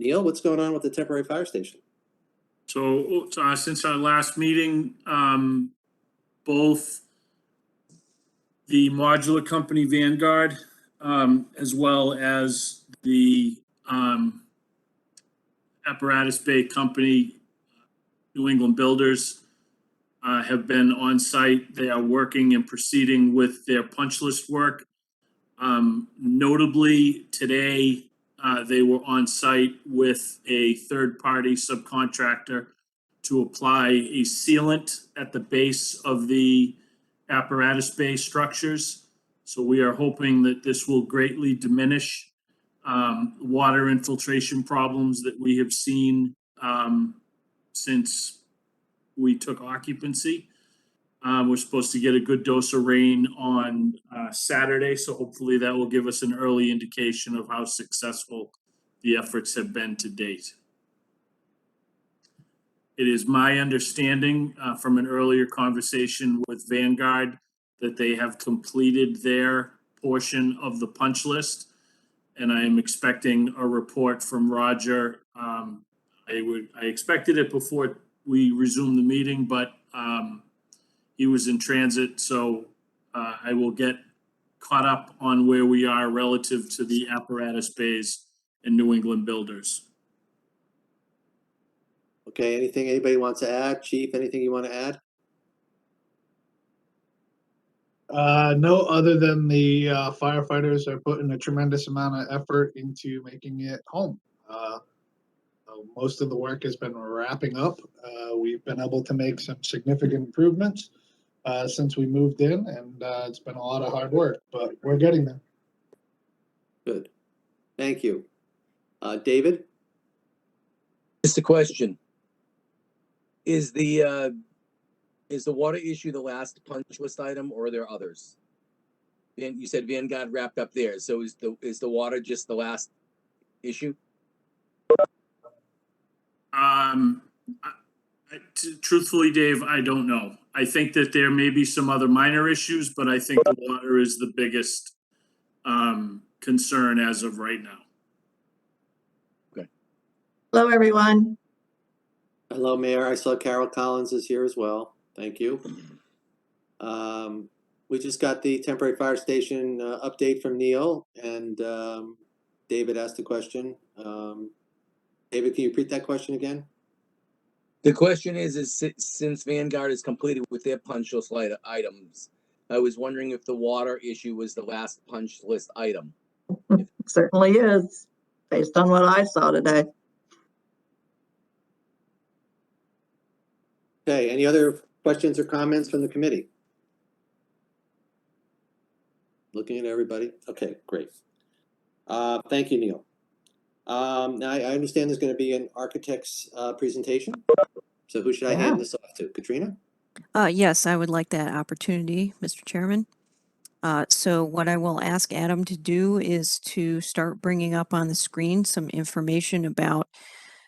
Neil, what's going on with the temporary fire station? So since our last meeting, both the modular company Vanguard, as well as the apparatus bay company, New England Builders, have been on site. They are working and proceeding with their punch list work. Notably, today, they were on site with a third-party subcontractor to apply a sealant at the base of the apparatus bay structures. So we are hoping that this will greatly diminish water infiltration problems that we have seen since we took occupancy. We're supposed to get a good dose of rain on Saturday, so hopefully that will give us an early indication of how successful the efforts have been to date. It is my understanding from an earlier conversation with Vanguard that they have completed their portion of the punch list, and I am expecting a report from Roger. I expected it before we resumed the meeting, but he was in transit, so I will get caught up on where we are relative to the apparatus bays and New England Builders. Okay, anything anybody wants to add? Chief, anything you want to add? No, other than the firefighters are putting a tremendous amount of effort into making it home. Most of the work has been wrapping up. We've been able to make some significant improvements since we moved in, and it's been a lot of hard work, but we're getting there. Good. Thank you. David? Just a question. Is the water issue the last punch list item, or are there others? And you said Vanguard wrapped up there, so is the water just the last issue? Truthfully, Dave, I don't know. I think that there may be some other minor issues, but I think the water is the biggest concern as of right now. Okay. Hello, everyone. Hello, Mayor. I saw Carol Collins is here as well. Thank you. We just got the temporary fire station update from Neil, and David asked a question. David, can you repeat that question again? The question is since Vanguard is completed with their punch list items, I was wondering if the water issue was the last punch list item. Certainly is, based on what I saw today. Okay, any other questions or comments from the committee? Looking at everybody. Okay, great. Thank you, Neil. Now I understand there's going to be an architect's presentation. So who should I hand this off to? Katrina? Yes, I would like that opportunity, Mr. Chairman. So what I will ask Adam to do is to start bringing up on the screen some information about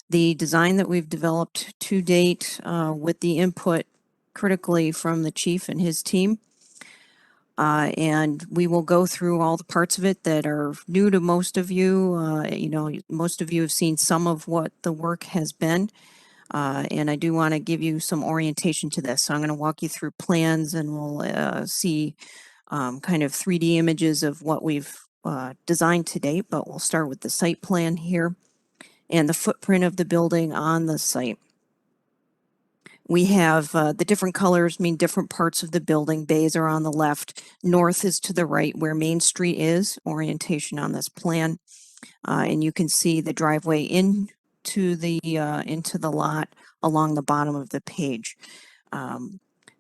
the design that we've developed to date with the input critically from the chief and his team. And we will go through all the parts of it that are new to most of you. You know, most of you have seen some of what the work has been. And I do want to give you some orientation to this. So I'm going to walk you through plans, and we'll see kind of 3D images of what we've designed to date, but we'll start with the site plan here and the footprint of the building on the site. We have the different colors mean different parts of the building. Bays are on the left. North is to the right where Main Street is, orientation on this plan. And you can see the driveway into the lot along the bottom of the page.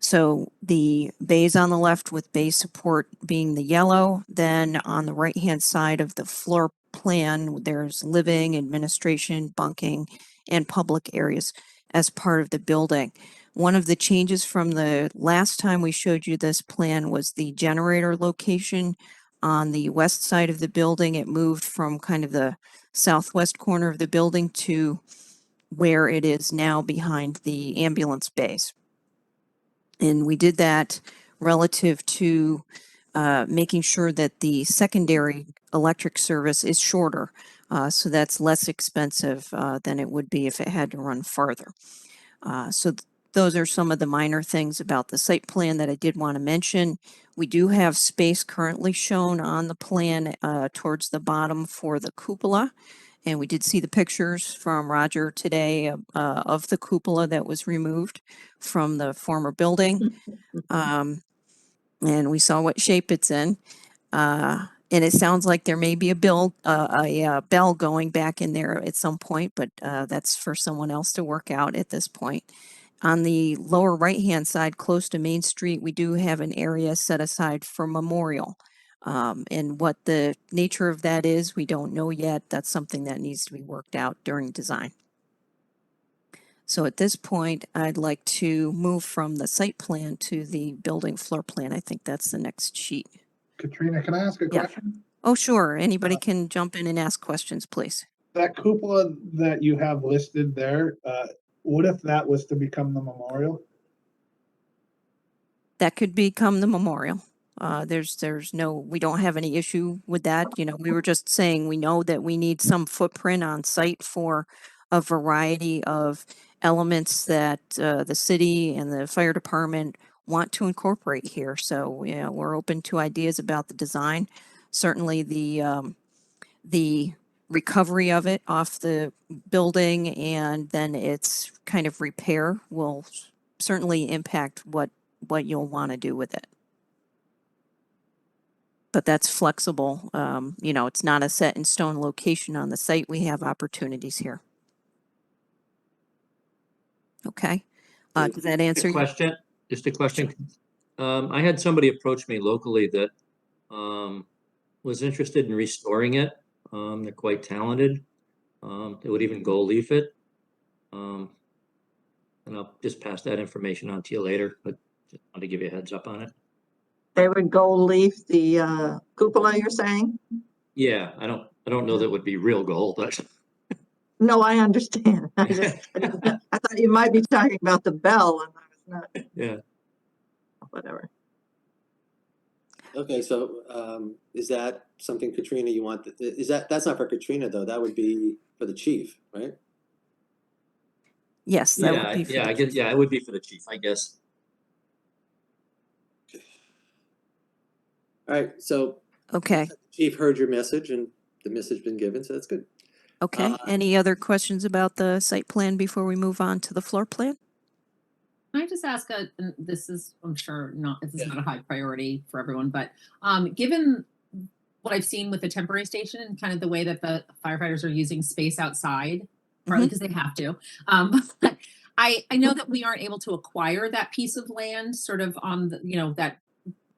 So the bays on the left with bay support being the yellow. Then on the right-hand side of the floor plan, there's living, administration, bunking, and public areas as part of the building. One of the changes from the last time we showed you this plan was the generator location on the west side of the building. It moved from kind of the southwest corner of the building to where it is now behind the ambulance bays. And we did that relative to making sure that the secondary electric service is shorter. So that's less expensive than it would be if it had to run farther. Those are some of the minor things about the site plan that I did want to mention. We do have space currently shown on the plan towards the bottom for the cupola. And we did see the pictures from Roger today of the cupola that was removed from the former building. And we saw what shape it's in. And it sounds like there may be a bell going back in there at some point, but that's for someone else to work out at this point. On the lower right-hand side, close to Main Street, we do have an area set aside for memorial. And what the nature of that is, we don't know yet. That's something that needs to be worked out during design. So at this point, I'd like to move from the site plan to the building floor plan. I think that's the next sheet. Katrina, can I ask a Yeah. question? Oh, sure. Anybody can jump in and ask questions, please. That cupola that you have listed there, what if that was to become the memorial? That could become the memorial. We don't have any issue with that. You know, we were just saying, we know that we need some footprint on site for a variety of elements that the city and the fire department want to incorporate here. So, you know, we're open to ideas about the design. Certainly the recovery of it off the building and then its kind of repair will certainly impact what you'll want to do with it. But that's flexible. You know, it's not a set in stone location on the site. We have opportunities here. Okay. Does that answer your Question? Just a question. I had somebody approach me locally that was interested in restoring it. They're quite talented. They would even go leaf it. And I'll just pass that information on to you later, but just wanted to give you a heads up on it. They would go leaf the cupola, you're saying? Yeah, I don't know that would be real gold, but No, I understand. I didn't know. I thought you might be talking about the bell and I was not, yeah. whatever. Okay, so is that something, Katrina, you want? That's not for Katrina though. That would be for the chief, right? Yes, that would be for Yeah, the I guess, yeah, it would be for the chief, I guess. All right, so Okay. chief heard your message and the message been given, so that's good. Okay. Any other questions about the site plan before we move on to the floor plan? Can I just ask and this is, I'm sure this is not a high priority for everyone, but given what I've seen with the temporary station and kind of the way that the firefighters are using space outside, partly because they have to, but I know that we aren't able to acquire that piece of land sort of on the, you know, that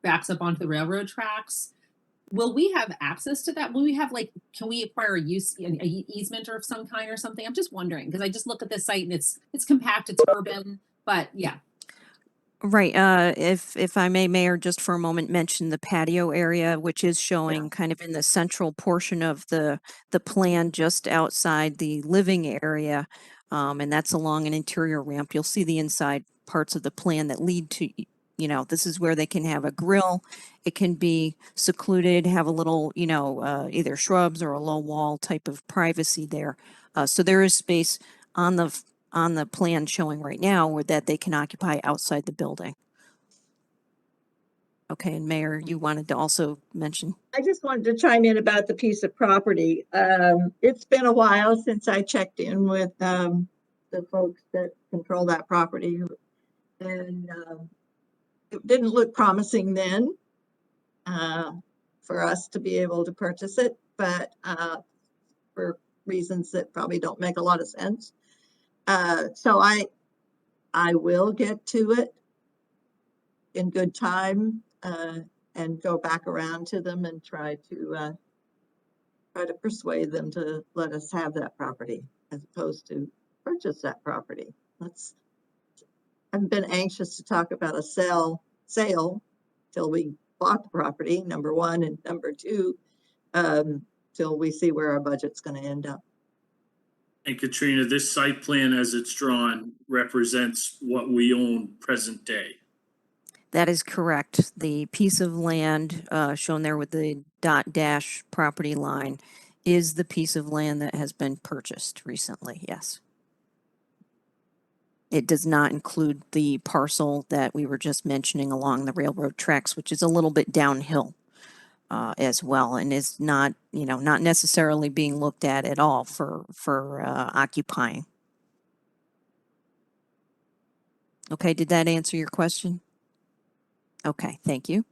backs up onto the railroad tracks. Will we have access to that? Will we have can we acquire an easement or of some kind or something? I'm just wondering because I just look at this site and it's compact, it's urban, but yeah. Right. If I may, Mayor, just for a moment, mention the patio area, which is showing kind of in the central portion of the plan, just outside the living area, and that's along an interior ramp. You'll see the inside parts of the plan that lead to, you know, this is where they can have a grill. It can be secluded, have a little, you know, either shrubs or a low wall type of privacy there. So there is space on the plan showing right now where that they can occupy outside the building. Okay, and Mayor, you wanted to also mention? I just wanted to chime in about the piece of property. It's been a while since I checked in with the folks that control that property. And it didn't look promising then for us to be able to purchase it, but for reasons that probably don't make a lot of sense. So I will get to it in good time and go back around to them and try to persuade them to let us have that property as opposed to purchase that property. I've been anxious to talk about a sale till we bought the property, number one, and number two, till we see where our budget's going to end up. And Katrina, this site plan as it's drawn represents what we own present day. That is correct. The piece of land shown there with the dot dash property line is the piece of land that has been purchased recently, yes. It does not include the parcel that we were just mentioning along the railroad tracks, which is a little bit downhill as well, and is not, not necessarily being looked at all for occupying. Okay, did that answer your question? Okay, thank you.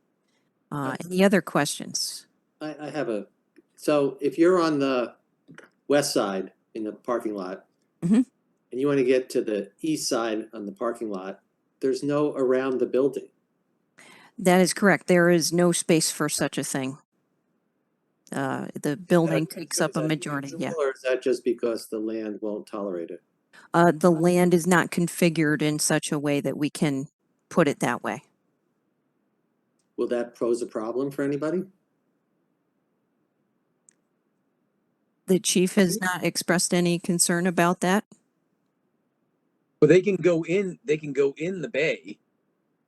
Any other questions? I have so if you're on the west side in the parking lot, Mhm. and you want to get to the east side on the parking lot, there's no around the building. That is correct. There is no space for such a thing. The building takes up a majority, yeah. Or is that just because the land won't tolerate it? The land is not configured in such a way that we can put it that way. Will that pose a problem for anybody? The chief has not expressed any concern about that. But they can go in the bay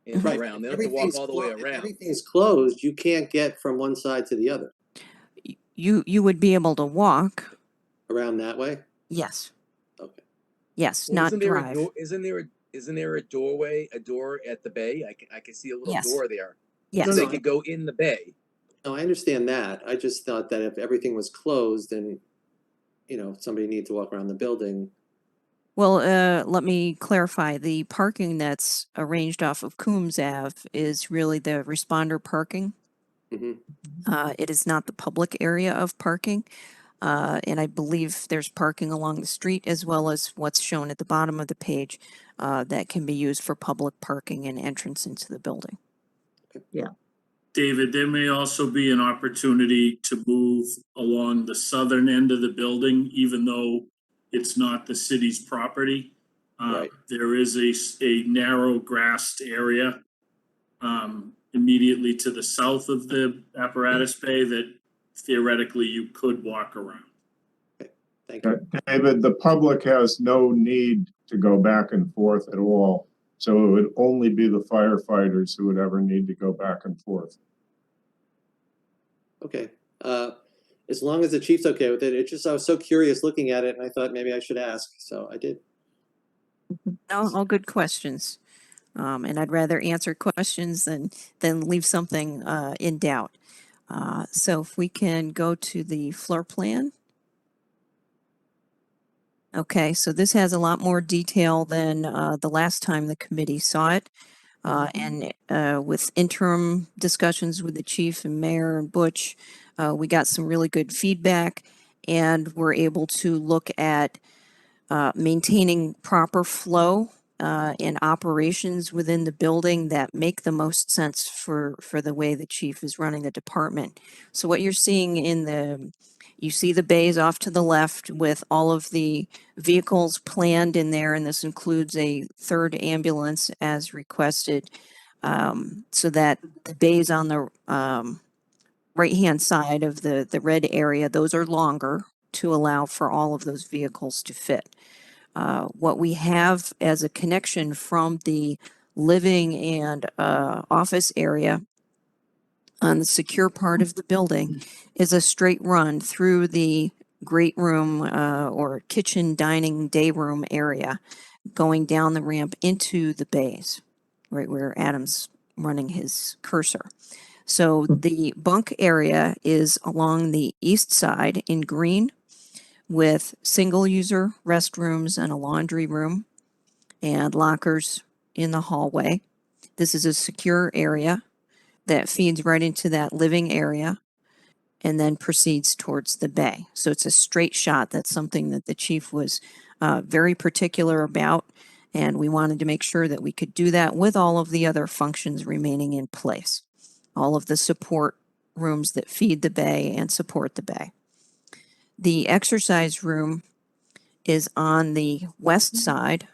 and Right. around. They don't have to walk all the way If around. everything's closed, you can't get from one side to the other. You would be able to walk, Around that way? yes, Okay. yes, Well, not isn't there drive. isn't there a door at the bay? I can see a little Yes. door there. Yes. So No, they no, could go in the bay. No, I understand that. I just thought that if everything was closed and, somebody needed to walk around the building. Well, let me clarify. The parking that's arranged off of Coombs Ave is really the responder parking. Mhm. It is not the public area of parking. And I believe there's parking along the street as well as what's shown at the bottom of the page that can be used for public parking and entrance into the building. David, there may also be an opportunity to move along the southern end of the building, even though it's not the city's property. Right. There is a narrow grassed area immediately to the south of the apparatus bay that theoretically you could walk around. Thank you. David, the public has no need to go back and forth at all. So it would only be the firefighters who would ever need to go back and forth. Okay. As long as the chief's okay with it. I was so curious looking at it and I thought maybe I should ask. So I did. No, all good questions. And I'd rather answer questions than leave something in doubt. So if we can go to the floor plan. Okay, so this has a lot more detail than the last time the committee saw it. And with interim discussions with the chief and mayor and Butch, we got some really good feedback and we're able to look at maintaining proper flow and operations within the building that make the most sense for the way the chief is running the department. So what you're seeing you see the bays off to the left with all of the vehicles planned in there, and this includes a third ambulance as requested, so that the bays on the right-hand side of the red area, those are longer to allow for all of those vehicles to fit. What we have as a connection from the living and office area on the secure part of the building is a straight run through the great room or kitchen, dining, day room area, going down the ramp into the bays, right where Adam's running his cursor. So the bunk area is along the east side in green with single user restrooms and a laundry room and lockers in the hallway. This is a secure area that feeds right into that living area and then proceeds towards the bay. So it's a straight shot. That's something that the chief was very particular about. And we wanted to make sure that we could do that with all of the other functions remaining in place. All of the support rooms that feed the bay and support the bay. The exercise room is on the west side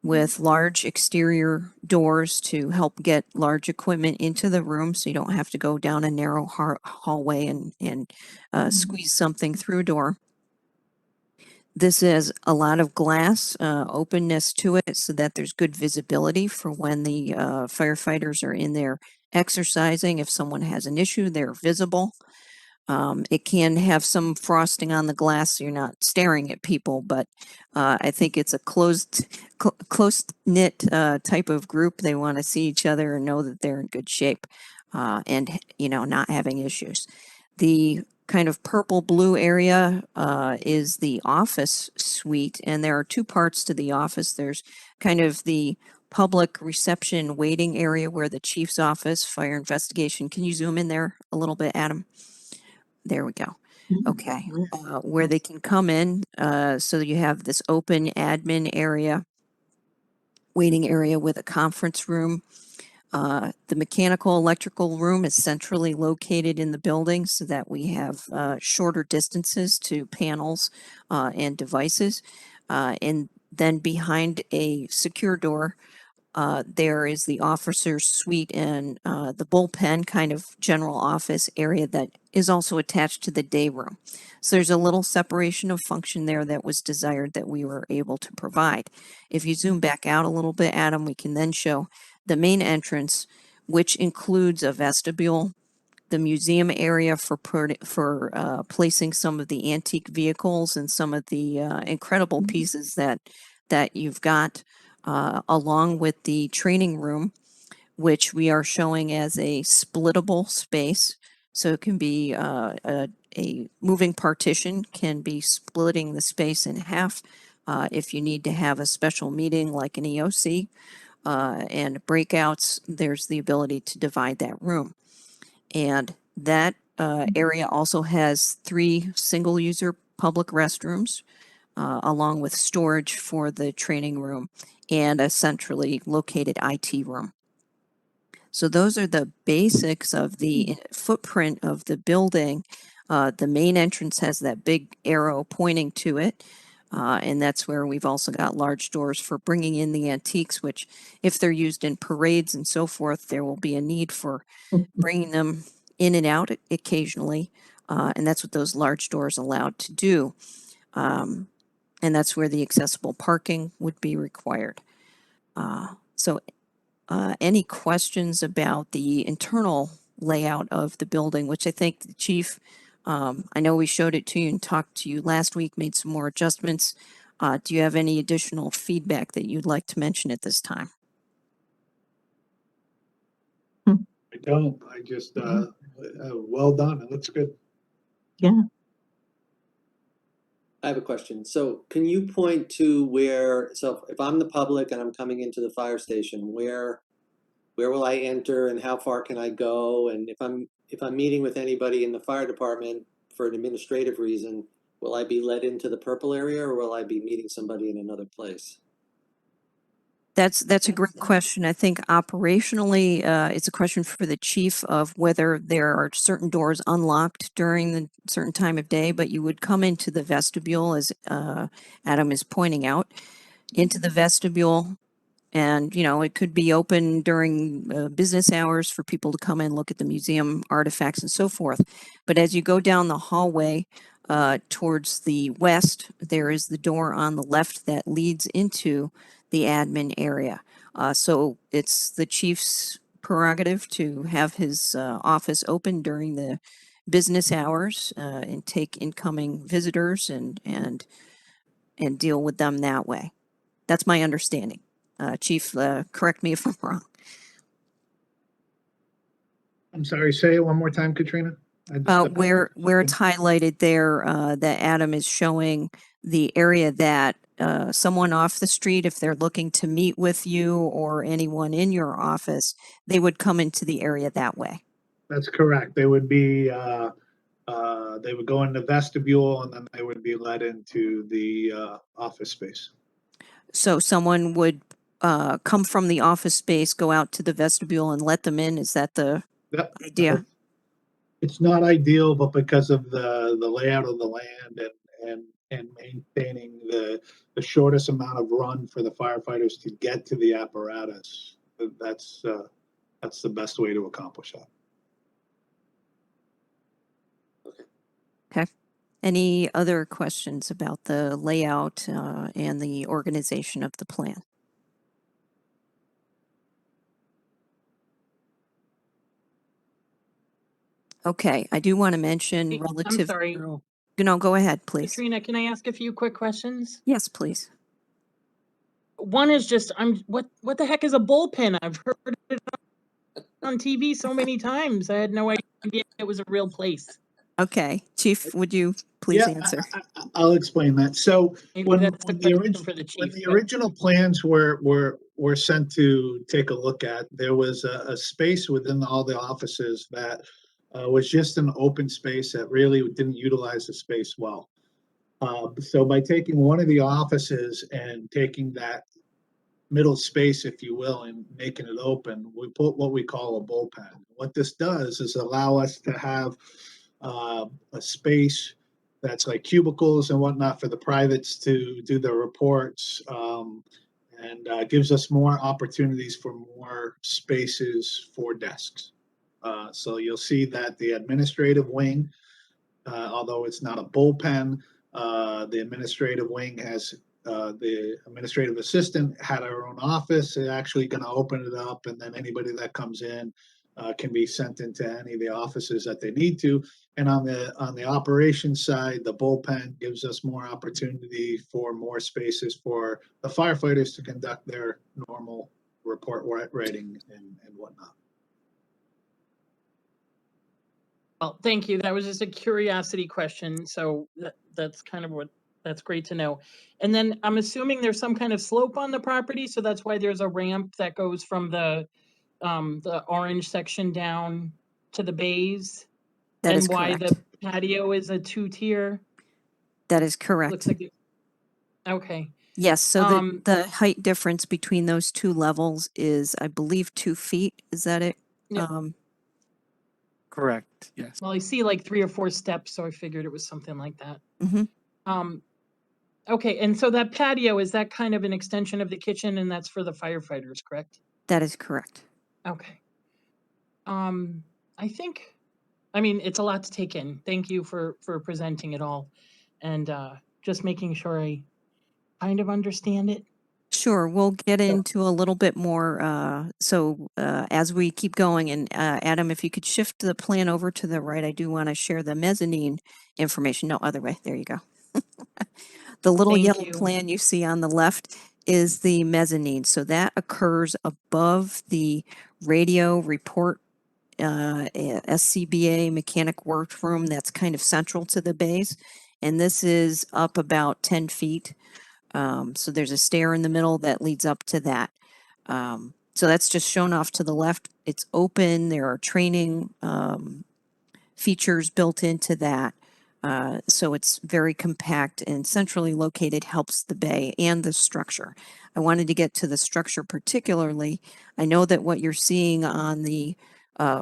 with large exterior doors to help get large equipment into the room so you don't have to go down a narrow hallway and squeeze something through a door. This has a lot of glass openness to it so that there's good visibility for when the firefighters are in there exercising. If someone has an issue, they're visible. It can have some frosting on the glass so you're not staring at people, but I think it's a close-knit type of group. They want to see each other and know that they're in good shape and, you know, not having issues. The kind of purple blue area is the office suite, and there are two parts to the office. There's kind of the public reception waiting area where the chief's office, fire investigation. Can you zoom in there a little bit, Adam? There we go. Okay, where they can come in, so you have this open admin area, waiting area with a conference room. The mechanical electrical room is centrally located in the building so that we have shorter distances to panels and devices. And then behind a secure door, there is the officer's suite and the bullpen kind of general office area that is also attached to the day room. So there's a little separation of function there that was desired that we were able to provide. If you zoom back out a little bit, Adam, we can then show the main entrance, which includes a vestibule, the museum area for placing some of the antique vehicles and some of the incredible pieces that you've got, along with the training room, which we are showing as a splittable space. So it can be a moving partition can be splitting the space in half if you need to have a special meeting like an EOC and breakouts. There's the ability to divide that room. And that area also has 3 single-user public restrooms, along with storage for the training room and a centrally located IT room. So those are the basics of the footprint of the building. The main entrance has that big arrow pointing to it. And that's where we've also got large doors for bringing in the antiques, which if they're used in parades and so forth, there will be a need for bringing them in and out occasionally. And that's what those large doors allowed to do. And that's where the accessible parking would be required. So any questions about the internal layout of the building, which I think the chief, I know we showed it to you and talked to you last week, made some more adjustments. Do you have any additional feedback that you'd like to mention at this time? I don't. I just, well done. It looks good. I have a question. So can you point to where, so if I'm the public and I'm coming into the fire station, where will I enter and how far can I go? And if I'm meeting with anybody in the fire department for an administrative reason, will I be led into the purple area or will I be meeting somebody in another place? That's a great question. I think operationally, it's a question for the chief of whether there are certain doors unlocked during the certain time of day, but you would come into the vestibule, as Adam is pointing out, into the vestibule. And, you know, it could be open during business hours for people to come and look at the museum artifacts and so forth. But as you go down the hallway towards the west, there is the door on the left that leads into the admin area. So it's the chief's prerogative to have his office open during the business hours and take incoming visitors and deal with them that way. That's my understanding. Chief, correct me if I'm wrong. I'm sorry, say it one more time, Katrina. Where it's highlighted there, that Adam is showing the area that someone off the street, if they're looking to meet with you or anyone in your office, they would come into the area that way. That's correct. They would be, they would go in the vestibule and then they would be led into the office space. So someone would come from the office space, go out to the vestibule and let them in. Is that the Yep. idea? It's not ideal, but because of the layout of the land and maintaining the shortest amount of run for the firefighters to get to the apparatus, that's the best way to accomplish that. Okay. Any other questions about the layout and the organization of the plan? Okay, I do want to mention Hey, I'm relative. sorry. No, go ahead, please. Katrina, can I ask a few quick questions? Yes, please. One is just, what the heck is a bullpen? I've heard it on TV so many times. I had no idea it was a real place. Okay, Chief, would you please Yeah, answer? I'll explain that. So Maybe when, that's a when the question original, for the when chief. the but- original plans were sent to take a look at, there was a space within all the offices that was just an open space that really didn't utilize the space well. So by taking one of the offices and taking that middle space, if you will, and making it open, we put what we call a bullpen. What this does is allow us to have a space that's like cubicles and whatnot for the privates to do their reports, and gives us more opportunities for more spaces for desks. So you'll see that the administrative wing, although it's not a bullpen, the administrative wing has the administrative assistant had her own office. They're actually going to open it up, and then anybody that comes in can be sent into any of the offices that they need to. And on the operations side, the bullpen gives us more opportunity for more spaces for the firefighters to conduct their normal report writing and whatnot. Well, thank you. That was just a curiosity question. So that's kind of that's great to know. And then I'm assuming there's some kind of slope on the property, so that's why there's a ramp that goes from the orange section down to the bays. That is And why correct. the patio is a 2-tier. That is correct. Looks like okay. Yes, so Um, the height difference between those two levels is, I believe, 2 feet. Is that it? Yeah. Correct, yes. Well, I see like 3 or 4 steps, so I figured it was something like that. Mhm. Okay, and so that patio, is that kind of an extension of the kitchen, and that's for the firefighters, correct? That is correct. Okay. I mean, it's a lot to take in. Thank you for presenting it all, and just making sure I kind of understand it. Sure, we'll get into a little bit more. As we keep going, and Adam, if you could shift the plan over to the right, I do want to share the mezzanine information. No, other way. There you go. The little Thank yellow you. plan you see on the left is the mezzanine. So that occurs above the radio report SCBA mechanic workroom that's kind of central to the base. And this is up about 10 feet. So there's a stair in the middle that leads up to that. So that's just shown off to the left. It's open. There are training features built into that. So it's very compact and centrally located, helps the bay and the structure. I wanted to get to the structure particularly. I know that what you're seeing on the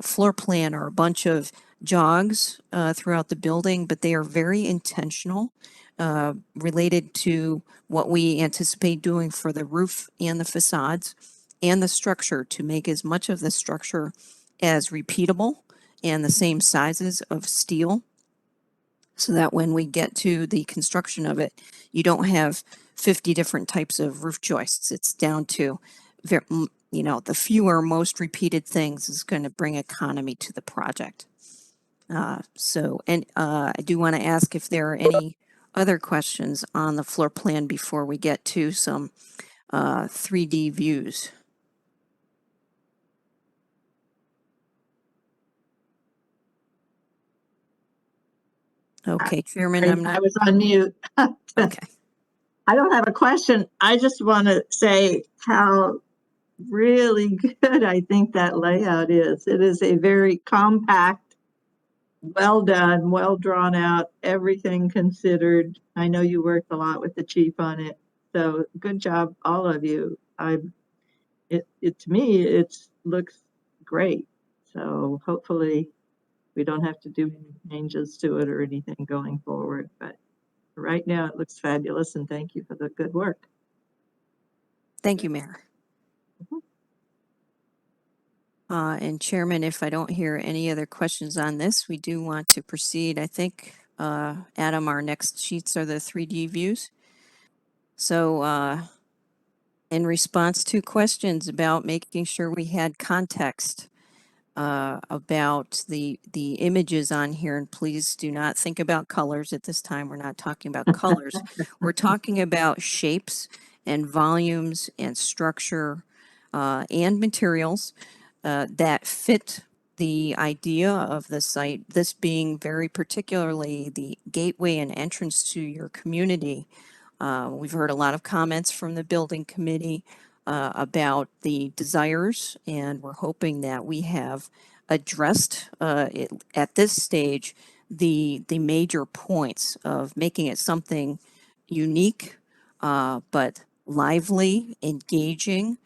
floor plan are a bunch of jogs throughout the building, but they are very intentional, related to what we anticipate doing for the roof and the facades and the structure, to make as much of the structure as repeatable and the same sizes of steel, so that when we get to the construction of it, you don't have 50 different types of roof joists. It's down to, the fewer, most repeated things is going to bring economy to the project. I do want to ask if there are any other questions on the floor plan before we get to some 3D views. Okay, Chairman, I'm I not, was on mute. okay. I don't have a question. I just want to say how really good I think that layout is. It is a very compact, well done, well drawn out, everything considered. I know you worked a lot with the chief on it. So good job, all of you. To me, it looks great. So hopefully we don't have to do any changes to it or anything going forward. But right now it looks fabulous, and thank you for the good work. Thank you, Mayor. And Chairman, if I don't hear any other questions on this, we do want to proceed. I think, Adam, our next sheets are the 3D views. So in response to questions about making sure we had context, about the images on here, and please do not think about colors at this time. We're not talking about colors. We're talking about shapes and volumes and structure and materials that fit the idea of the site, this being very particularly the gateway and entrance to your community. We've heard a lot of comments from the building committee about the desires, and we're hoping that we have addressed at this stage the major points of making it something unique, but lively, engaging,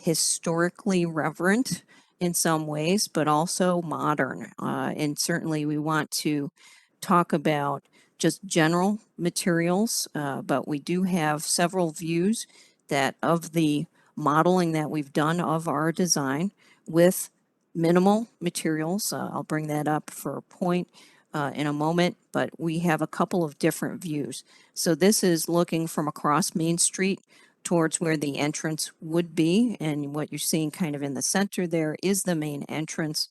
historically reverent in some ways, but also modern. And certainly we want to talk about just general materials, but we do have several views that of the modeling that we've done of our design with minimal materials. I'll bring that up for a point in a moment, but we have a couple of different views. So this is looking from across Main Street towards where the entrance would be, and what you're seeing kind of in the center there is the main entrance.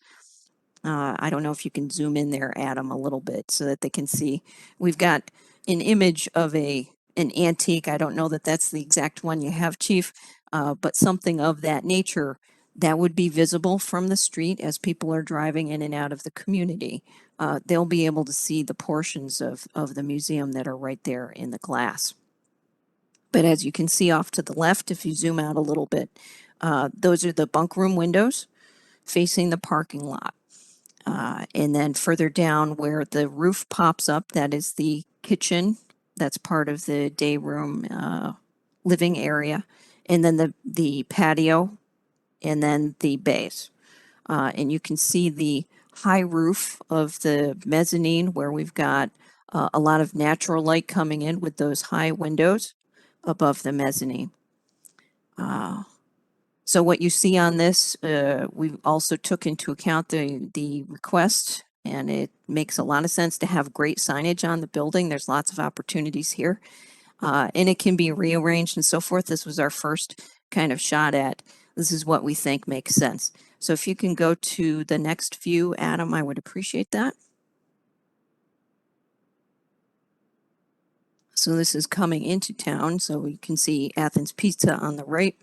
I don't know if you can zoom in there, Adam, a little bit so that they can see. We've got an image of an antique. I don't know that that's the exact one you have, Chief, but something of that nature that would be visible from the street as people are driving in and out of the community. They'll be able to see the portions of the museum that are right there in the glass. But as you can see off to the left, if you zoom out a little bit, those are the bunk room windows facing the parking lot. And then further down where the roof pops up, that is the kitchen. That's part of the day room living area. And then the patio, and then the bays. And you can see the high roof of the mezzanine where we've got a lot of natural light coming in with those high windows above the mezzanine. So what you see on this, we also took into account the request, and it makes a lot of sense to have great signage on the building. There's lots of opportunities here, and it can be rearranged and so forth. This was our first kind of shot at, this is what we think makes sense. So if you can go to the next view, Adam, I would appreciate that. So this is coming into town, so you can see Athens Pizza on the right.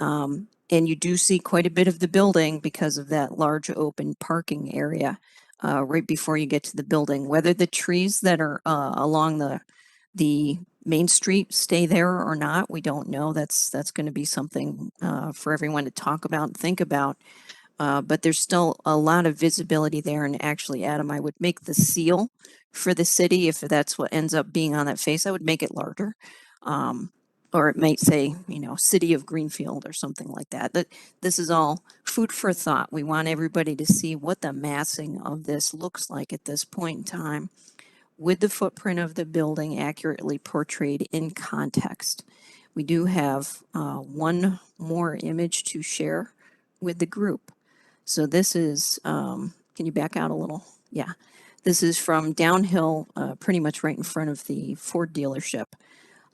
And you do see quite a bit of the building because of that large open parking area right before you get to the building. Whether the trees that are along the main street stay there or not, we don't know. That's going to be something for everyone to talk about and think about. But there's still a lot of visibility there. And actually, Adam, I would make the seal for the city, if that's what ends up being on that face, I would make it larger. Or it might say, you know, City of Greenfield or something like that. This is all food for thought. We want everybody to see what the massing of this looks like at this point in time, with the footprint of the building accurately portrayed in context. We do have one more image to share with the group. So this is, can you back out a little? Yeah. This is from downhill, pretty much right in front of the Ford dealership,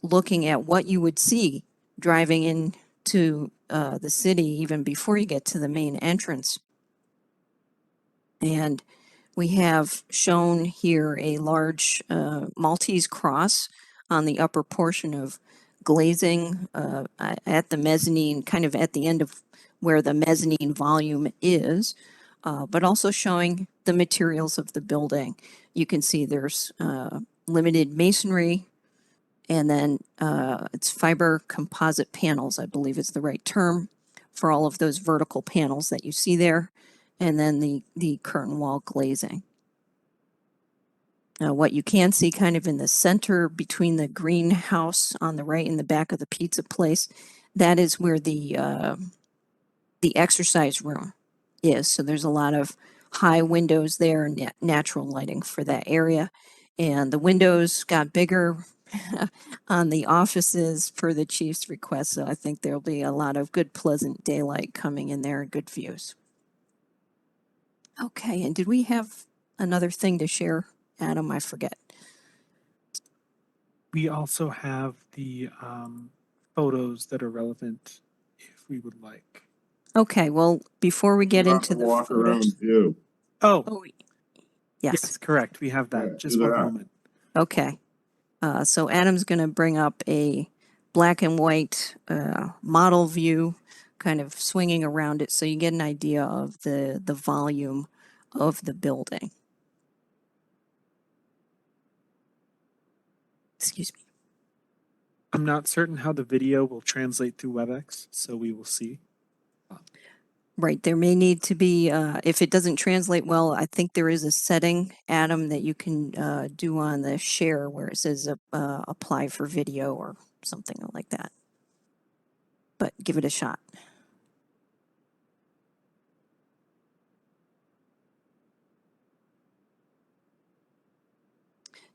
looking at what you would see driving into the city even before you get to the main entrance. And we have shown here a large Maltese cross on the upper portion of glazing at the mezzanine, kind of at the end of where the mezzanine volume is, but also showing the materials of the building. You can see there's limited masonry, and then it's fiber composite panels, I believe is the right term, for all of those vertical panels that you see there. And then the curtain wall glazing. What you can see kind of in the center between the greenhouse on the right and the back of the pizza place, that is where the exercise room is. So there's a lot of high windows there and natural lighting for that area. And the windows got bigger on the offices per the chief's request. So I think there'll be a lot of good, pleasant daylight coming in there and good views. Okay, and did we have another thing to share, Adam? I forget. We also have the photos that are relevant if we would like. Okay, well, before we get Not into the walk photos. around view. Oh, Oh, yes, yes, correct. We have Yeah, that. do Just one that. moment. okay. So Adam's gonna bring up a black and white model view, kind of swinging around it, so you get an idea of the volume of the building. Excuse me. I'm not certain how the video will translate through WebEx, so we will see. Right, there may need to be, if it doesn't translate well, I think there is a setting, Adam, that you can do on the share where it says apply for video or something like that. But give it a shot.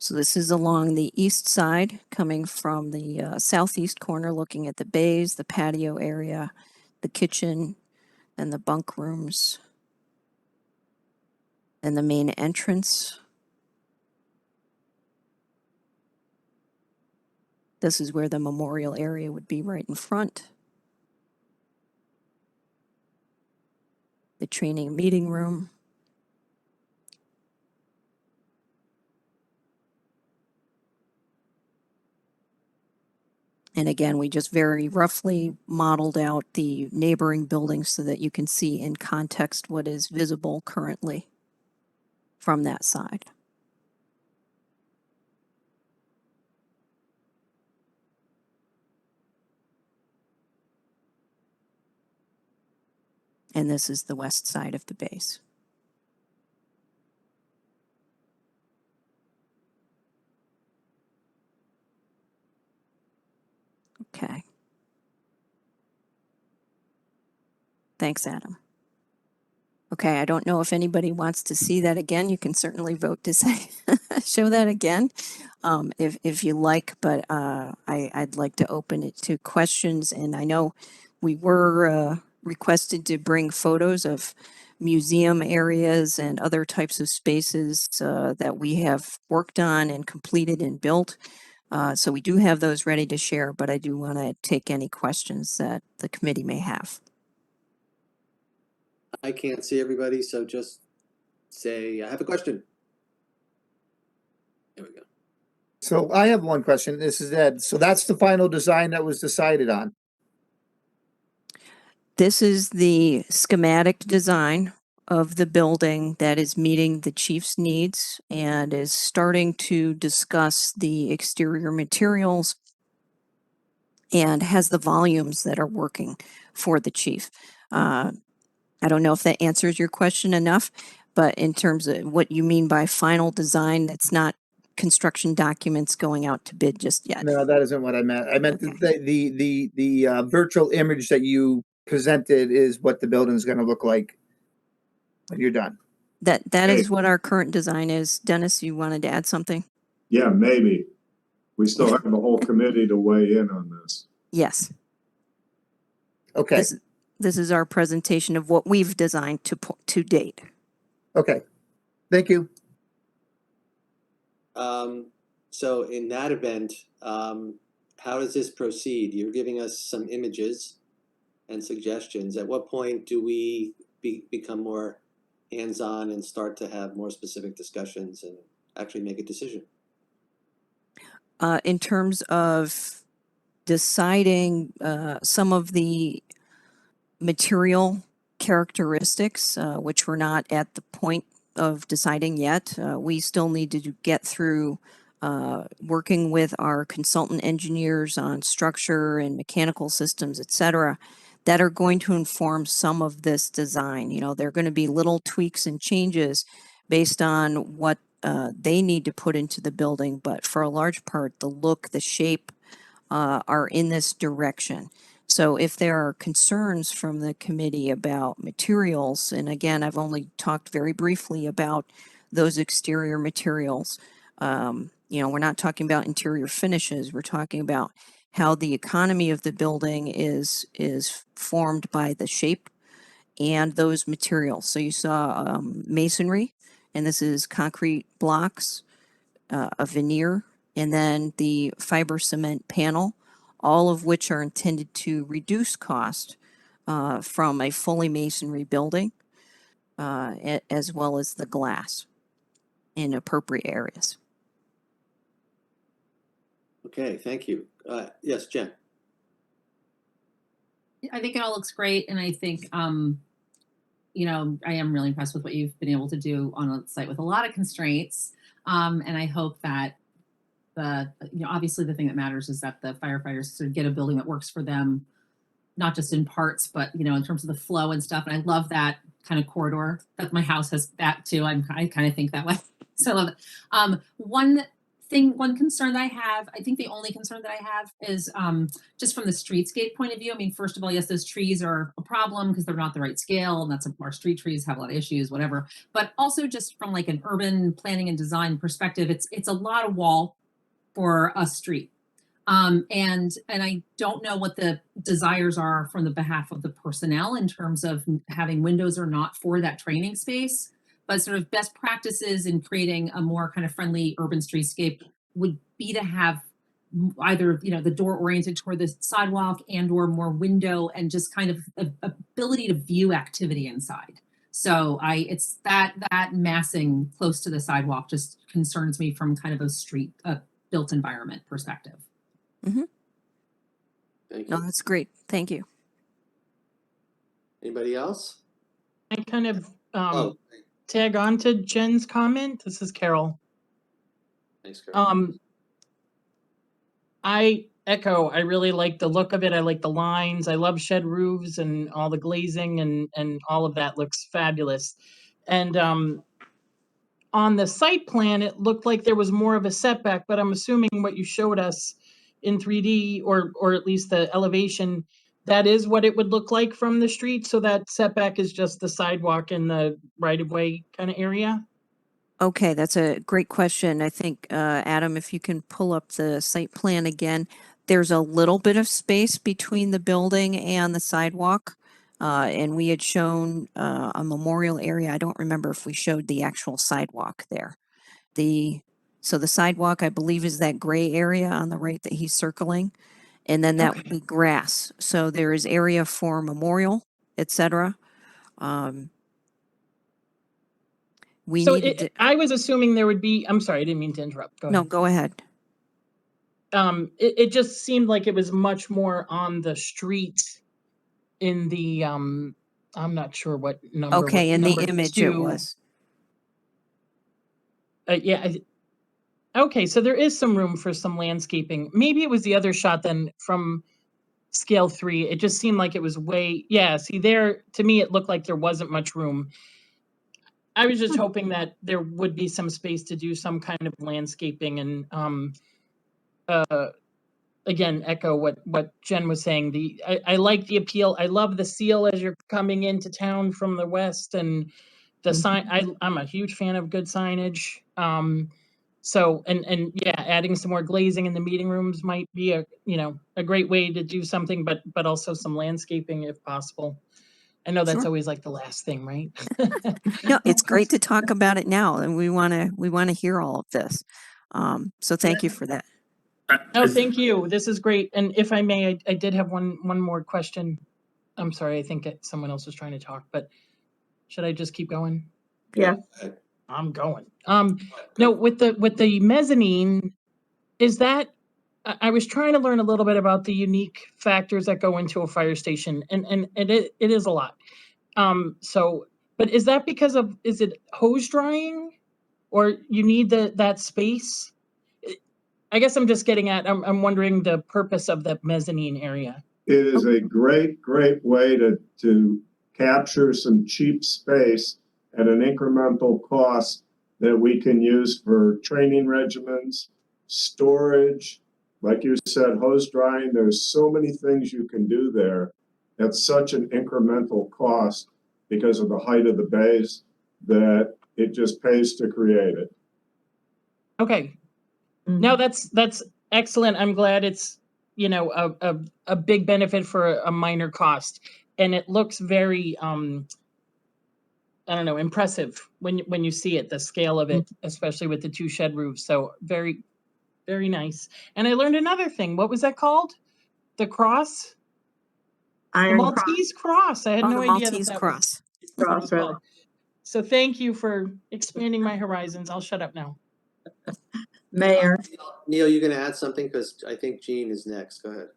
So this is along the east side, coming from the southeast corner, looking at the bays, the patio area, the kitchen, and the bunk rooms, and the main entrance. This is where the memorial area would be right in front. The training meeting room. And again, we just very roughly modeled out the neighboring buildings so that you can see in context what is visible currently from that side. And this is the west side of the base. Okay. Thanks, Adam. Okay, I don't know if anybody wants to see that again. You can certainly vote to say, show that again, if you like, but I'd like to open it to questions. And I know we were requested to bring photos of museum areas and other types of spaces that we have worked on and completed and built. So we do have those ready to share, but I do want to take any questions that the committee may have. I can't see everybody, so just say, I have a question. There we go. So I have one question. This is Ed. So that's the final design that was decided on. This is the schematic design of the building that is meeting the chief's needs and is starting to discuss the exterior materials and has the volumes that are working for the chief. I don't know if that answers your question enough, but in terms of what you mean by final design, that's not construction documents going out to bid just yet. No, that isn't what I meant. I meant the virtual image that you presented is what the building's going to look like when you're done. That is what our current design is. Dennis, you wanted to add something? Yeah, maybe. We still have the whole committee to weigh in on this. Yes. Okay. This is our presentation of what we've designed to date. Okay. Thank you. So in that event, how does this proceed? You're giving us some images and suggestions. At what point do we become more hands-on and start to have more specific discussions and actually make a decision? In terms of deciding some of the material characteristics, which we're not at the point of deciding yet, we still need to get through working with our consultant engineers on structure and mechanical systems, et cetera, that are going to inform some of this design. You know, there are going to be little tweaks and changes based on what they need to put into the building, but for a large part, the look, the shape are in this direction. So if there are concerns from the committee about materials, and again, I've only talked very briefly about those exterior materials. You know, we're not talking about interior finishes. We're talking about how the economy of the building is formed by the shape and those materials. So you saw masonry, and this is concrete blocks, a veneer, and then the fiber cement panel, all of which are intended to reduce cost from a fully masonry building, as well as the glass in appropriate areas. Okay, thank you. Yes, Jen. I think it all looks great, and I think, you know, I am really impressed with what you've been able to do on a site with a lot of constraints. And I hope that you know, obviously the thing that matters is that the firefighters sort of get a building that works for them, not just in parts, but, you know, in terms of the flow and stuff. And I love that kind of corridor that my house has that too. I kind of think that way. So I love it. One concern that I have, I think the only concern that I have is just from the streetscape point of view. I mean, first of all, yes, those trees are a problem because they're not the right scale, and our street trees have a lot of issues, whatever. But also just from like an urban planning and design perspective, it's a lot of wall for a street. And I don't know what the desires are from the behalf of the personnel in terms of having windows or not for that training space. But sort of best practices in creating a more kind of friendly urban streetscape would be to have either, you know, the door oriented toward the sidewalk and or more window and just kind of ability to view activity inside. So it's that massing close to the sidewalk just concerns me from kind of a built environment perspective. Thank No, you. that's great. Thank you. Anybody else? I kind of Oh, tag on to Jen's comment. This is Carol. thanks, Carol. I echo, I really like the look of it. I like the lines. I love shed roofs and all the glazing and all of that looks fabulous. And on the site plan, it looked like there was more of a setback, but I'm assuming what you showed us in 3D or at least the elevation, that is what it would look like from the street. So that setback is just the sidewalk and the right of way kind of area. Okay, that's a great question. I think, Adam, if you can pull up the site plan again, there's a little bit of space between the building and the sidewalk. And we had shown a memorial area. I don't remember if we showed the actual sidewalk there. So the sidewalk, I believe, is that gray area on the right that he's circling. And then that would be grass. So there is area for memorial, etc. We So needed to, I was assuming there would be, I'm sorry, I didn't mean to interrupt. Go no, ahead. go ahead. It just seemed like it was much more on the street in the, I'm not sure what number. Okay, in the number image it 2. was. Yeah. Okay, so there is some room for some landscaping. Maybe it was the other shot then from scale 3. It just seemed like it was see there, to me, it looked like there wasn't much room. I was just hoping that there would be some space to do some kind of landscaping and, again, echo what Jen was saying. I like the appeal. I love the seal as you're coming into town from the west and the sign. I'm a huge fan of good signage. So, and yeah, adding some more glazing in the meeting rooms might be a great way to do something, but also some landscaping if possible. I know that's Sure. always like the last thing, right? No, it's great to talk about it now, and we want to hear all of this. So thank you for that. Oh, thank you. This is great. And if I may, I did have one more question. I'm sorry, I think someone else was trying to talk, but should I just keep going? Yeah. I'm going. No, with the mezzanine, is that, I was trying to learn a little bit about the unique factors that go into a fire station, and it is a lot. But is that because of, is it hose drying, or you need that space? I guess I'm just getting at, I'm wondering the purpose of the mezzanine area. It is a great way to capture some cheap space at an incremental cost that we can use for training regimens, storage, like you said, hose drying. There's so many things you can do there at such an incremental cost because of the height of the base that it just pays to create it. Okay. No, that's excellent. I'm glad it's, a big benefit for a minor cost. And it looks very, I don't know, impressive when you see it, the scale of it, especially with the 2 shed roofs. So very, very nice. And I learned another thing. What was that called? The cross? The Iron Cross Maltese Cross. I had On no the idea that Maltese that was Cross. what it was Crossroads. called. So thank you for expanding my horizons. I'll shut up now. Mayor. Neil, you gonna add something? Because I think Jean is next. Go ahead.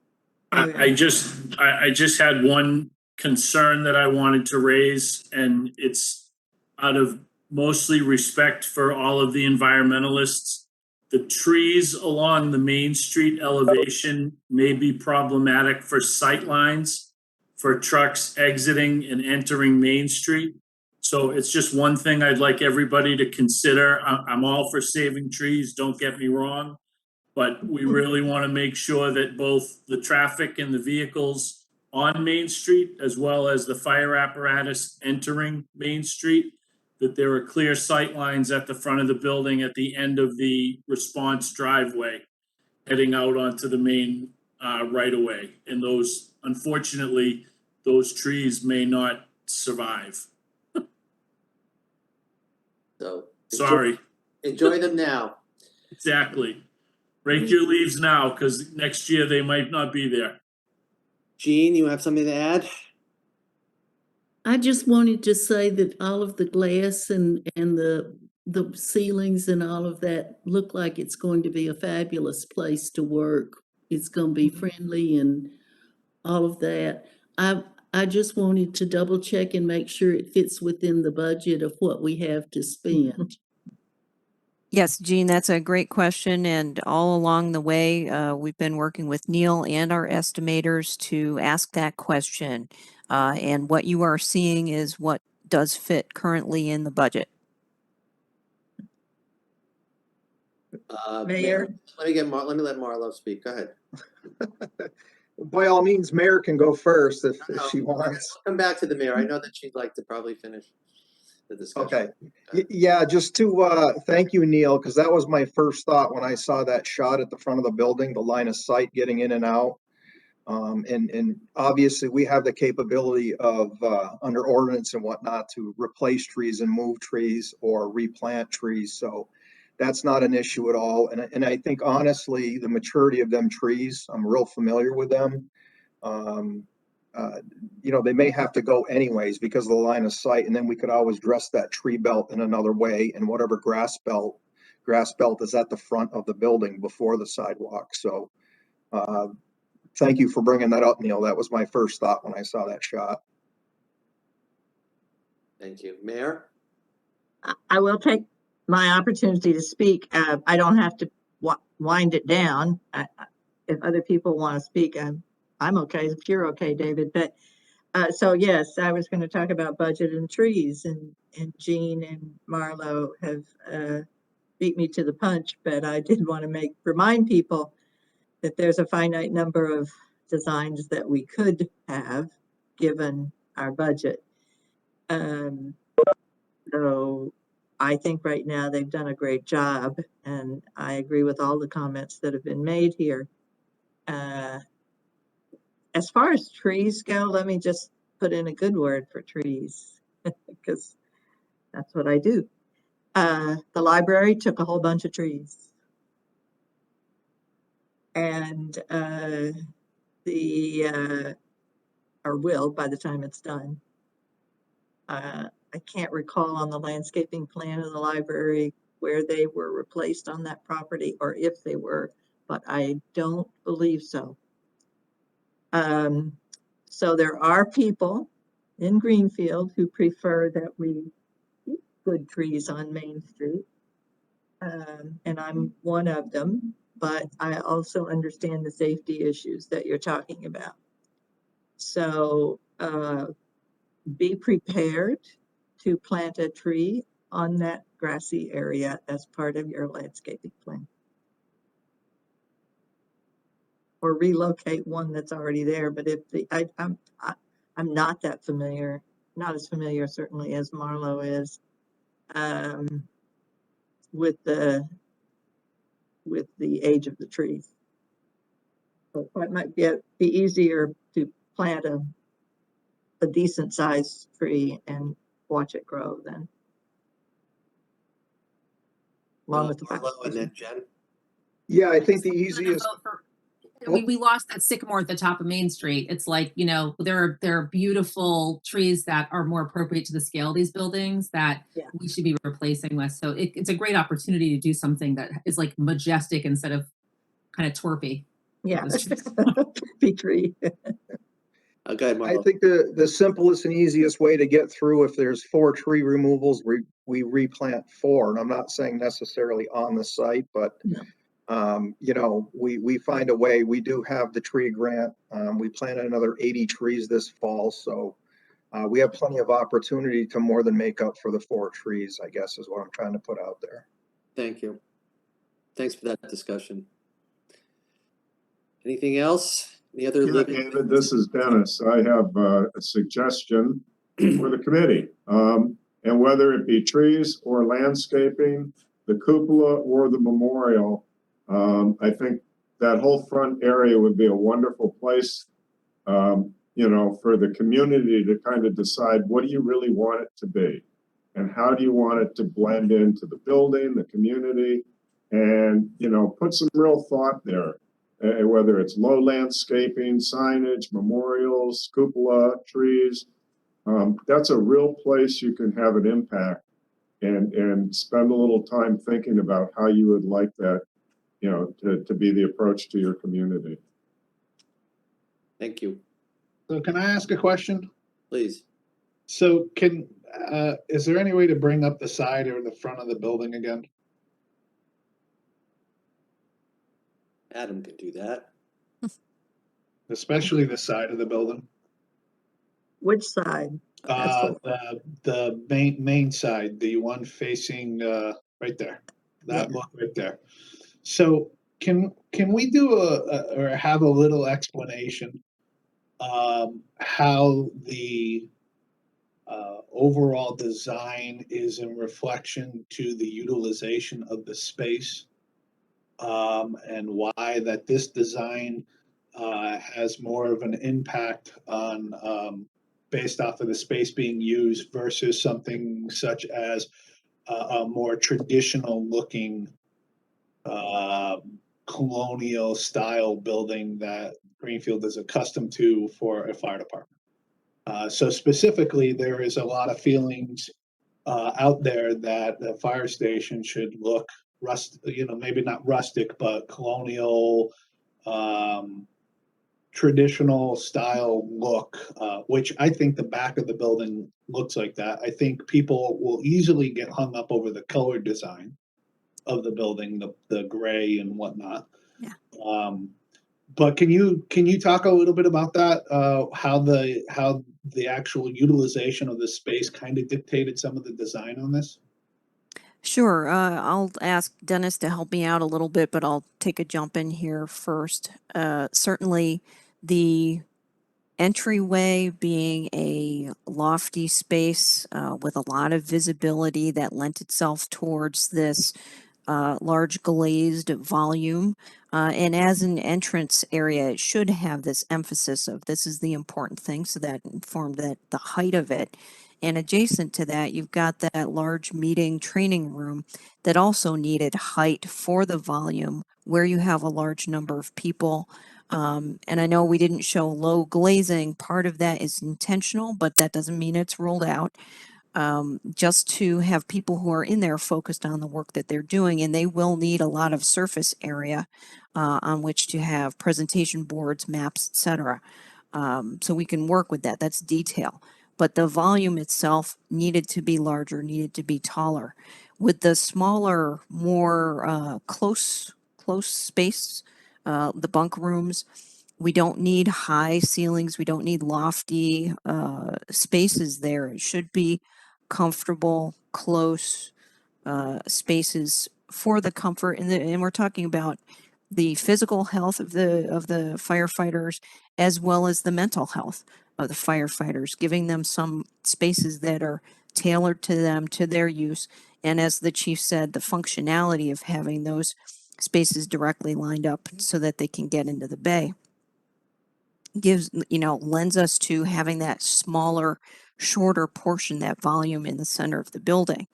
I just had one concern that I wanted to raise, and it's out of mostly respect for all of the environmentalists. The trees along the Main Street elevation may be problematic for sightlines for trucks exiting and entering Main Street. So it's just one thing I'd like everybody to consider. I'm all for saving trees, don't get me wrong. But we really want to make sure that both the traffic and the vehicles on Main Street, as well as the fire apparatus entering Main Street, that there are clear sight lines at the front of the building at the end of the response driveway, heading out onto the main right of way. And those, unfortunately, those trees may not survive. So Sorry, enjoy them now. exactly. Rake your leaves now, because next year they might not be there. Jean, you have something to add? I just wanted to say that all of the glass and the ceilings and all of that look like it's going to be a fabulous place to work. It's going to be friendly and all of that. I just wanted to double check and make sure it fits within the budget of what we have to spend. Yes, Jean, that's a great question. And all along the way, we've been working with Neil and our estimators to ask that question. And what you are seeing is what does fit currently in the budget. Mayor. Let me let Marlo speak. Go ahead. By all means, Mayor can go first if No, she wants. Come back to the mayor. I know that she'd like to probably finish the discussion. Okay. Yeah, just to thank you, Neil, because that was my first thought when I saw that shot at the front of the building, the line of sight getting in and out. And obviously we have the capability of under ordinance and whatnot to replace trees and move trees or replant trees. So that's not an issue at all. And I think honestly, the maturity of them trees, I'm real familiar with them. They may have to go anyways because of the line of sight, and then we could always dress that tree belt in another way, and whatever grass belt is at the front of the building before the sidewalk. So thank you for bringing that up, Neil. That was my first thought when I saw that shot. Thank you. Mayor? I will take my opportunity to speak. I don't have to wind it down. If other people want to speak, I'm okay. If you're okay, David. But so yes, I was going to talk about budget and trees, and Jean and Marlo have beat me to the punch. But I did want to remind people that there's a finite number of designs that we could have given our budget. So I think right now they've done a great job, and I agree with all the comments that have been made here. As far as trees go, let me just put in a good word for trees because that's what I do. The library took a whole bunch of trees. And or will by the time it's done. I can't recall on the landscaping plan of the library where they were replaced on that property or if they were, but I don't believe so. So there are people in Greenfield who prefer that we keep good trees on Main Street. And I'm one of them, but I also understand the safety issues that you're talking about. So be prepared to plant a tree on that grassy area as part of your landscaping plan. Or relocate one that's already there, but if I'm not that familiar, not as familiar certainly as Marlo is, with the age of the trees. So it might be easier to plant a decent sized tree and watch it grow then. Along with the Marlo and then Jen. Yeah, I think the easiest. we lost that sycamore at the top of Main Street. It's like, you know, there are beautiful trees that are more appropriate to the scale of these buildings that Yeah. we should be replacing with. So it's a great opportunity to do something that is like majestic instead of kind of twerpy. Yeah. Those trees. P3. Okay, I Marlo. think the simplest and easiest way to get through, if there's 4 tree removals, we replant 4. And I'm not saying necessarily on the site, but No. you know, we find a way. We do have the tree grant. We planted another 80 trees this fall, so we have plenty of opportunity to more than make up for the 4 trees, I guess, is what I'm trying to put out there. Thank you. Thanks for that discussion. Anything else? Any other Yeah, legal? David, this is Dennis. I have a suggestion for the committee. And whether it be trees or landscaping, the cupola or the memorial, I think that whole front area would be a wonderful place, you know, for the community to kind of decide, what do you really want it to be? And how do you want it to blend into the building, the community? And, you know, put some real thought there. Whether it's low landscaping, signage, memorials, cupola, trees, that's a real place you can have an impact and spend a little time thinking about how you would like that, you know, to be the approach to your community. Thank you. So can I ask a question? Please. So is there any way to bring up the side or the front of the building again? Adam can do that. Especially the side of the building? Which side? The main side, the one facing, right there, that look right there. So can we do or have a little explanation, how the, overall design is in reflection to the utilization of the space? And why that this design, has more of an impact on, based off of the space being used versus something such as a more traditional looking colonial style building that Greenfield is accustomed to for a fire department. So specifically, there is a lot of feelings out there that the fire station should look maybe not rustic, but colonial, traditional style look, which I think the back of the building looks like that. I think people will easily get hung up over the color design of the building, the gray and whatnot. Yeah. But can you talk a little bit about that? How the actual utilization of the space kind of dictated some of the design on this? Sure. I'll ask Dennis to help me out a little bit, but I'll take a jump in here first. Certainly, the entryway being a lofty space with a lot of visibility that lent itself towards this large glazed volume. And as an entrance area, it should have this emphasis of this is the important thing, so that informed that the height of it. And adjacent to that, you've got that large meeting training room that also needed height for the volume where you have a large number of people. And I know we didn't show low glazing. Part of that is intentional, but that doesn't mean it's rolled out. Just to have people who are in there focused on the work that they're doing, and they will need a lot of surface area on which to have presentation boards, maps, etc. So we can work with that. That's detail. But the volume itself needed to be larger, needed to be taller. With the smaller, more close space, the bunk rooms, we don't need high ceilings. We don't need lofty spaces there. It should be comfortable, close spaces for the comfort. And we're talking about the physical health of the firefighters as well as the mental health of the firefighters, giving them some spaces that are tailored to them, to their use. And as the chief said, the functionality of having those spaces directly lined up so that they can get into the bay lends us to having that smaller, shorter portion, that volume in the center of the building.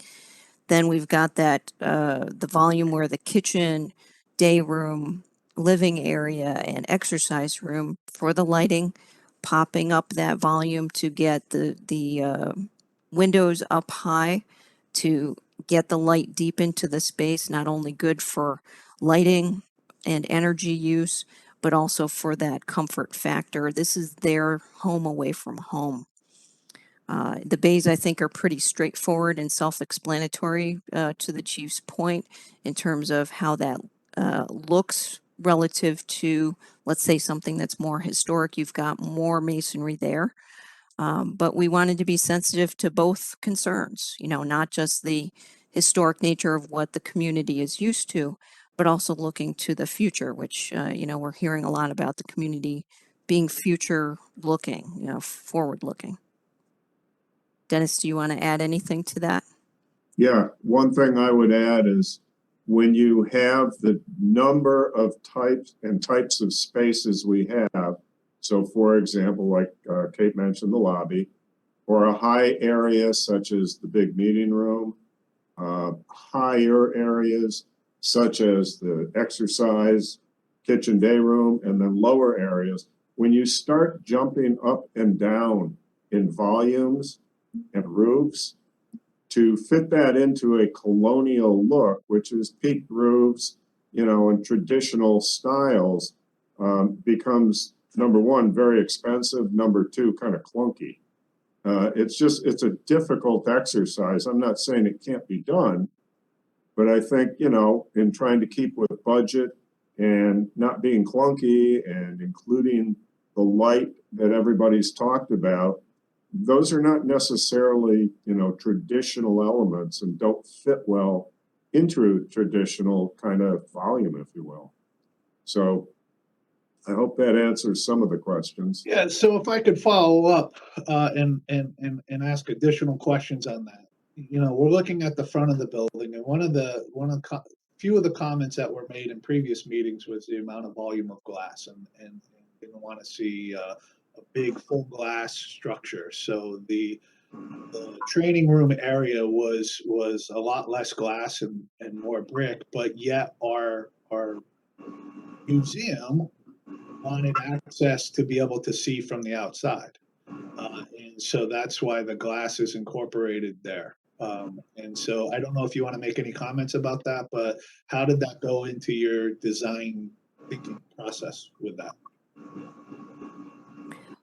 Then we've got that the volume where the kitchen, day room, living area and exercise room for the lighting, popping up that volume to get the windows up high to get the light deep into the space, not only good for lighting and energy use, but also for that comfort factor. This is their home away from home. The bays, I think, are pretty straightforward and self-explanatory to the chief's point in terms of how that looks relative to, let's say, something that's more historic. You've got more masonry there. But we wanted to be sensitive to both concerns, you know, not just the historic nature of what the community is used to, but also looking to the future, which, you know, we're hearing a lot about the community being future looking, you know, forward looking. Dennis, do you want to add anything to that? Yeah, one thing I would add is when you have the number of types of spaces we have, so for example, like Kate mentioned, the lobby, or a high area such as the big meeting room, higher areas such as the exercise, kitchen day room, and then lower areas, when you start jumping up and down in volumes and roofs, to fit that into a colonial look, which is peaked roofs, you know, and traditional styles, becomes, number one, very expensive, number two, kind of clunky. It's a difficult exercise. I'm not saying it can't be done, but I think, you know, in trying to keep with budget and not being clunky and including the light that everybody's talked about, those are not necessarily, you know, traditional elements and don't fit well into a traditional kind of volume, if you will. So I hope that answers some of the questions. Yeah, so if I could follow up and ask additional questions on that. You know, we're looking at the front of the building, and few of the comments that were made in previous meetings was the amount of volume of glass, and didn't want to see a big full glass structure. So the training room area was a lot less glass and more brick, but yet our museum wanted access to be able to see from the outside. And so that's why the glass is incorporated there. And so I don't know if you want to make any comments about that, but how did that go into your design thinking process with that?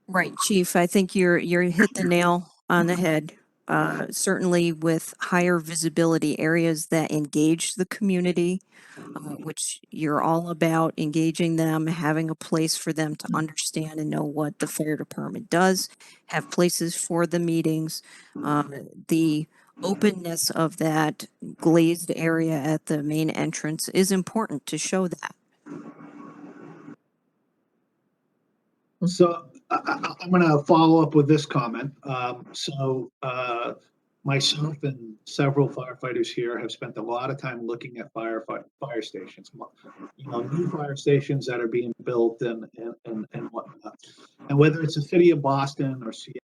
Right, Chief. I think you're hit the nail on the head. Certainly with higher visibility areas that engage the community, which you're all about engaging them, having a place for them to understand and know what the fire department does, have places for the meetings. The openness of that glazed area at the main entrance is important to show that. So I'm going to follow up with this comment. Myself and several firefighters here have spent a lot of time looking at fire stations, you know, new fire stations that are being built and whatnot. And whether it's the city of Boston or Seattle